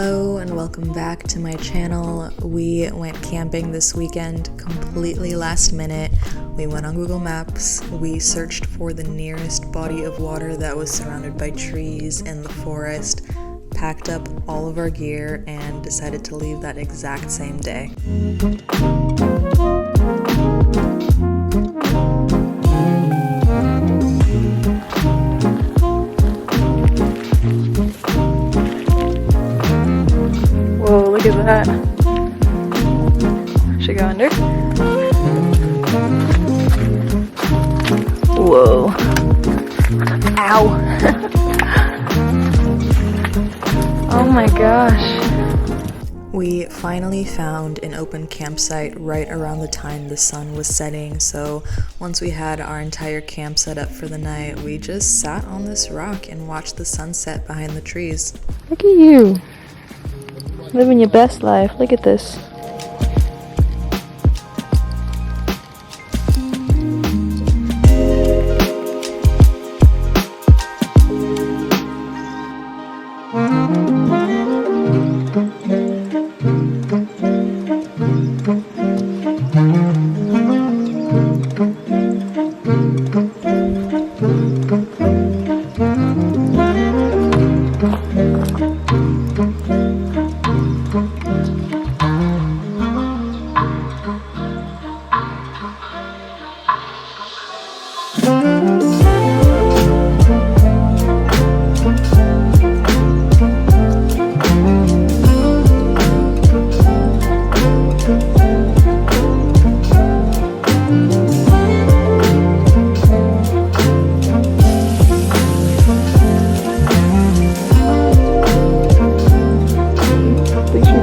Hello and welcome back to my channel. We went camping this weekend completely last minute. We went on Google Maps, we searched for the nearest body of water that was surrounded by trees in the forest, packed up all of our gear, and decided to leave that exact same day. Whoa, look at that. Should I go under? Whoa. Ow. Oh my gosh. We finally found an open campsite right around the time the sun was setting, so once we had our entire camp set up for the night, we just sat on this rock and watched the sunset behind the trees. Look at you. Living your best life. Look at this.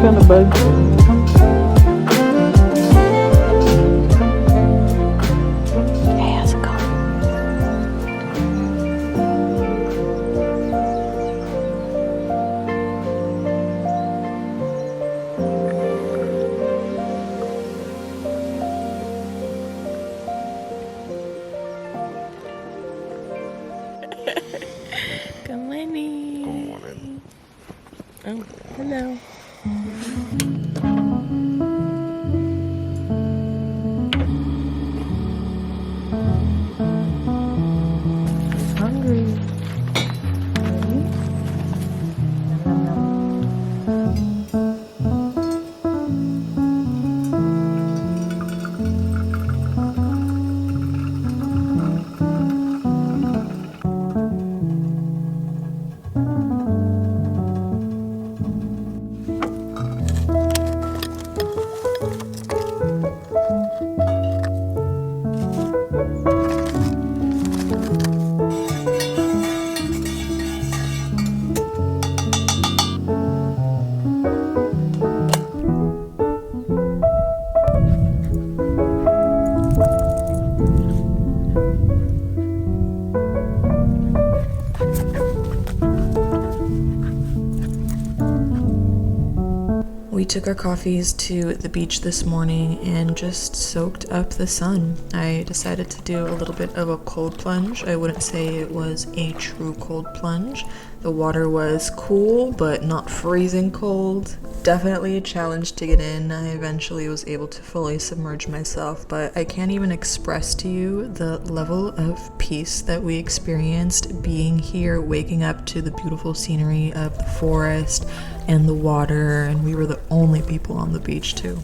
Found a bug. Hey, how's it going? Good morning. Good morning. Oh, hello. Hungry. We took our coffees to the beach this morning and just soaked up the sun. I decided to do a little bit of a cold plunge. I wouldn't say it was a true cold plunge. The water was cool, but not freezing cold. Definitely a challenge to get in. I eventually was able to fully submerge myself, but I can't even express to you the level of peace that we experienced being here, waking up to the beautiful scenery of the forest and the water, and we were the only people on the beach too.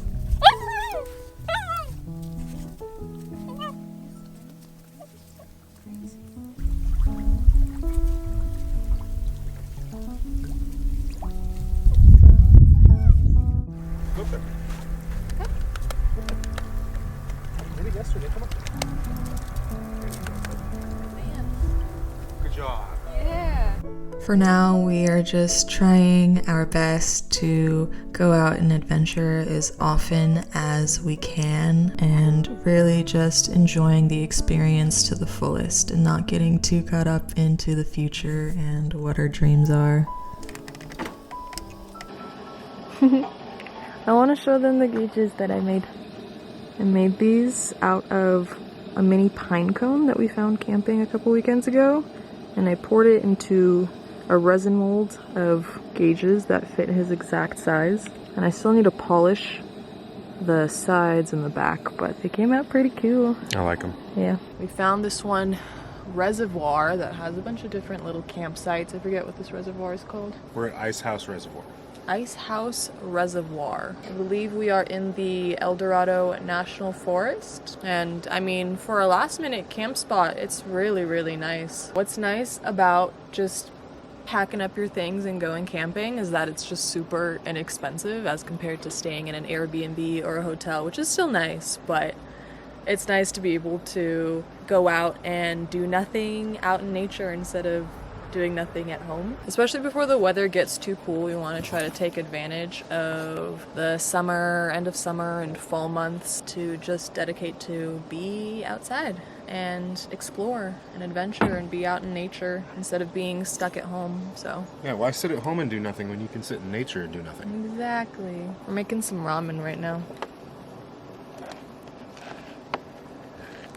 Yesterday, come on. Good job. Yeah. For now, we are just trying our best to go out and adventure as often as we can and really just enjoying the experience to the fullest and not getting too caught up into the future and what our dreams are. I want to show them the gauges that I made. I made these out of a mini pine cone that we found camping a couple weekends ago, and I poured it into a resin mold of gauges that fit his exact size. And I still need to polish the sides and the back, but they came out pretty cool. I like them. Yeah. We found this one reservoir that has a bunch of different little campsites. I forget what this reservoir is called. We're at Ice House Reservoir. Ice House Reservoir. I believe we are in the El Dorado National Forest. And I mean, for a last minute camp spot, it's really, really nice. What's nice about just packing up your things and going camping is that it's just super inexpensive as compared to staying in an Airbnb or a hotel, which is still nice, but it's nice to be able to go out and do nothing out in nature instead of doing nothing at home. Especially before the weather gets too cool, we want to try to take advantage of the summer, end of summer and fall months to just dedicate to be outside and explore and adventure and be out in nature instead of being stuck at home. So Yeah, why sit at home and do nothing when you can sit in nature and do nothing? exactly. We're making some ramen right now.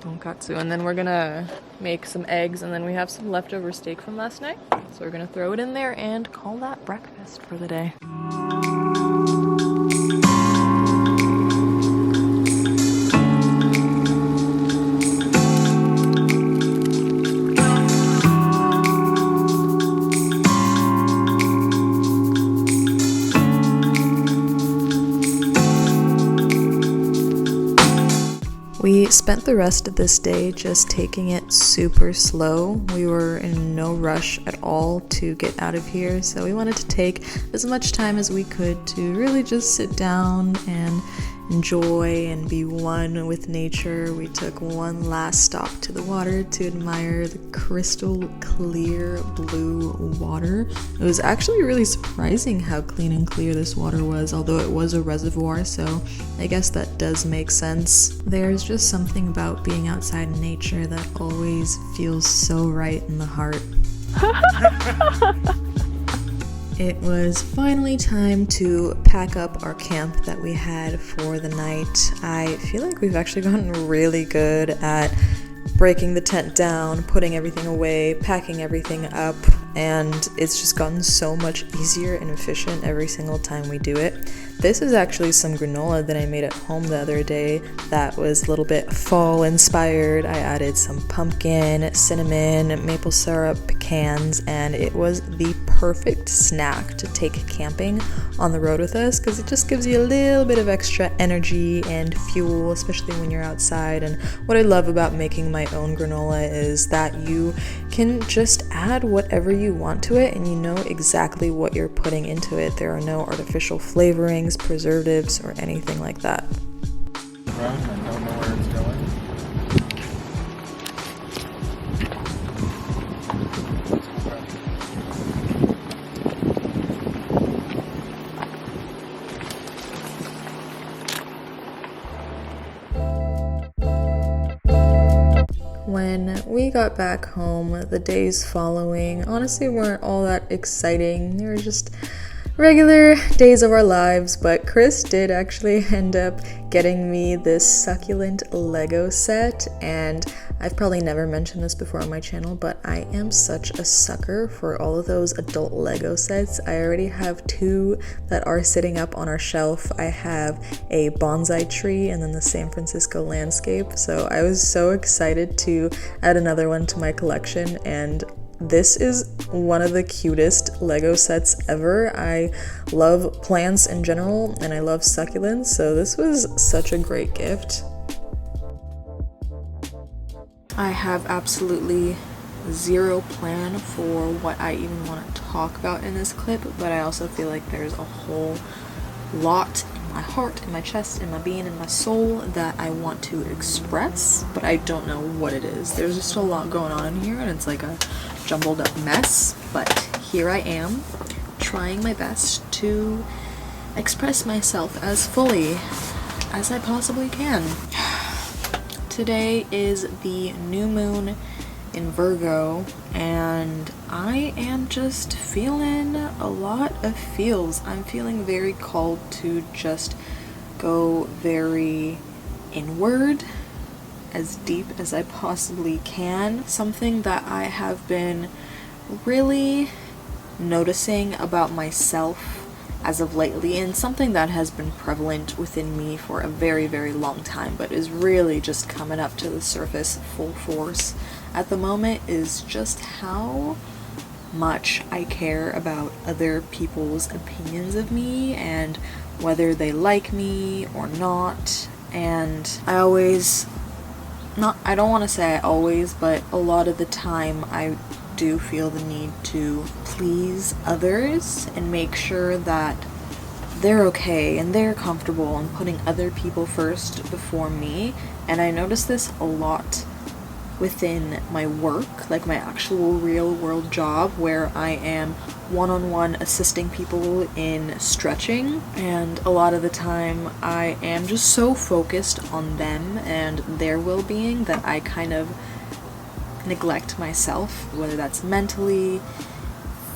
Tonkatsu, and then we're gonna make some eggs, and then we have some leftover steak from last night, so we're gonna throw it in there and call that breakfast for the day. We spent the rest of this day just taking it super slow. We were in no rush at all to get out of here, so we wanted to take as much time as we could to really just sit down and enjoy and be one with nature. We took one last stop to the water to admire the crystal clear blue water. It was actually really surprising how clean and clear this water was, although it was a reservoir, so I guess that does make sense. There's just something about being outside in nature that always feels so right in the heart. It was finally time to pack up our camp that we had for the night. I feel like we've actually gotten really good at breaking the tent down, putting everything away, packing everything up, and it's just gotten so much easier and efficient every single time we do it. This is actually some granola that I made at home the other day that was a little bit fall inspired. I added some pumpkin, cinnamon, maple syrup, pecans, and it was the perfect snack to take camping on the road with us because it just gives you a little bit of extra energy and fuel, especially when you're outside. And what I love about making my own granola is that you can just add whatever you want to it and you know exactly what you're putting into it. There are no artificial flavorings, preservatives, or anything like that. I don't know where it's going. When we got back home, the days following honestly weren't all that exciting. They were just regular days of our lives, but Chris did actually end up getting me this succulent Lego set, and I've probably never mentioned this before on my channel, but I am such a sucker for all of those adult Lego sets. I already have 2 that are sitting up on our shelf. I have a bonsai tree and then the San Francisco landscape, so I was so excited to add another one to my collection, and this is one of the cutest Lego sets ever. I love plants in general and I love succulents, so this was such a great gift. I have absolutely zero plan for what I even want to talk about in this clip, but I also feel like there's a whole lot in my heart, in my chest, in my being, in my soul that I want to express, but I don't know what it is. There's just a lot going on in here and it's like a jumbled up mess, but here I am trying my best to express myself as fully as I possibly can. Today is the new moon in Virgo and I am just feeling a lot of feels. I'm feeling very called to just go very inward, as deep as I possibly can. Something that I have been really noticing about myself as of lately, and something that has been prevalent within me for a very, very long time, but is really just coming up to the surface full force at the moment, is just how much I care about other people's opinions of me and whether they like me or not. And I don't want to say I always, but a lot of the time I do feel the need to please others and make sure that they're okay and they're comfortable, and putting other people first before me. And I notice this a lot within my work, like my actual real world job, where I am one-on-one assisting people in stretching, and a lot of the time I am just so focused on them and their well-being that I kind of neglect myself, whether that's mentally,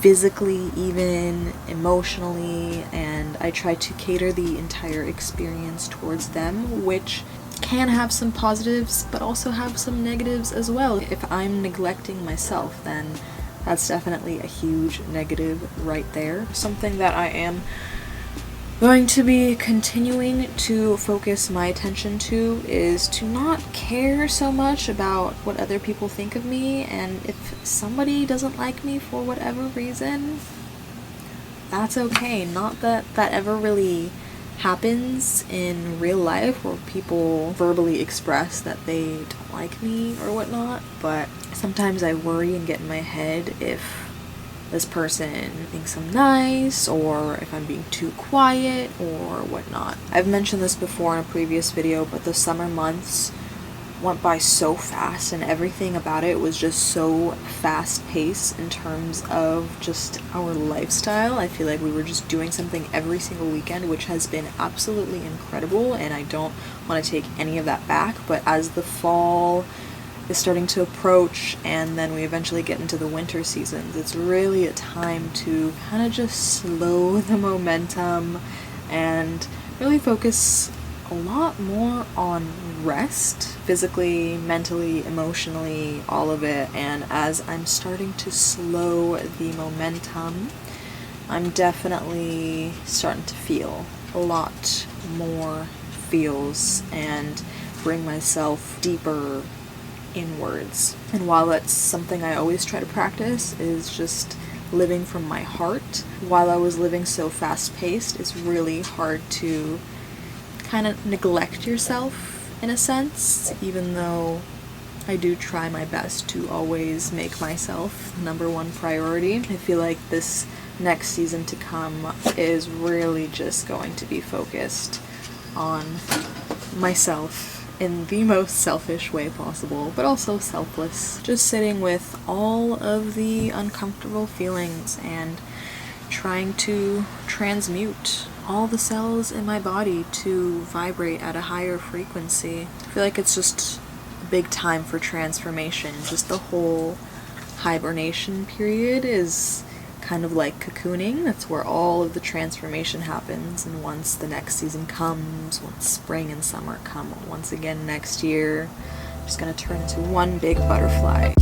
physically, even emotionally, and I try to cater the entire experience towards them, which can have some positives but also have some negatives as well. If I'm neglecting myself, then that's definitely a huge negative right there. Something that I am going to be continuing to focus my attention to is to not care so much about what other people think of me, and if somebody doesn't like me for whatever reason, that's okay. Not that that ever really happens in real life where people verbally express that they don't like me or whatnot, but sometimes I worry and get in my head if this person thinks I'm nice, or if I'm being too quiet or whatnot. I've mentioned this before in a previous video, but the summer months went by so fast, and everything about it was just so fast-paced in terms of just our lifestyle. I feel like we were just doing something every single weekend, which has been absolutely incredible, and I don't want to take any of that back. But as the fall is starting to approach, and then we eventually get into the winter seasons, it's really a time to kind of just slow the momentum and really focus a lot more on rest, physically, mentally, emotionally, all of it. And as I'm starting to slow the momentum, I'm definitely starting to feel a lot more feels and bring myself deeper inwards. And while that's something I always try to practice, is just living from my heart, while I was living so fast-paced, it's really hard to kind of neglect yourself in a sense, even though I do try my best to always make myself number one priority. I feel like this next season to come is really just going to be focused on myself in the most selfish way possible, but also selfless. Just sitting with all of the uncomfortable feelings and trying to transmute all the cells in my body to vibrate at a higher frequency. I feel like it's just a big time for transformation. Just the whole hibernation period is kind of like cocooning. That's where all of the transformation happens, and once the next season comes, once spring and summer come once again next year, I'm just gonna turn into one big butterfly.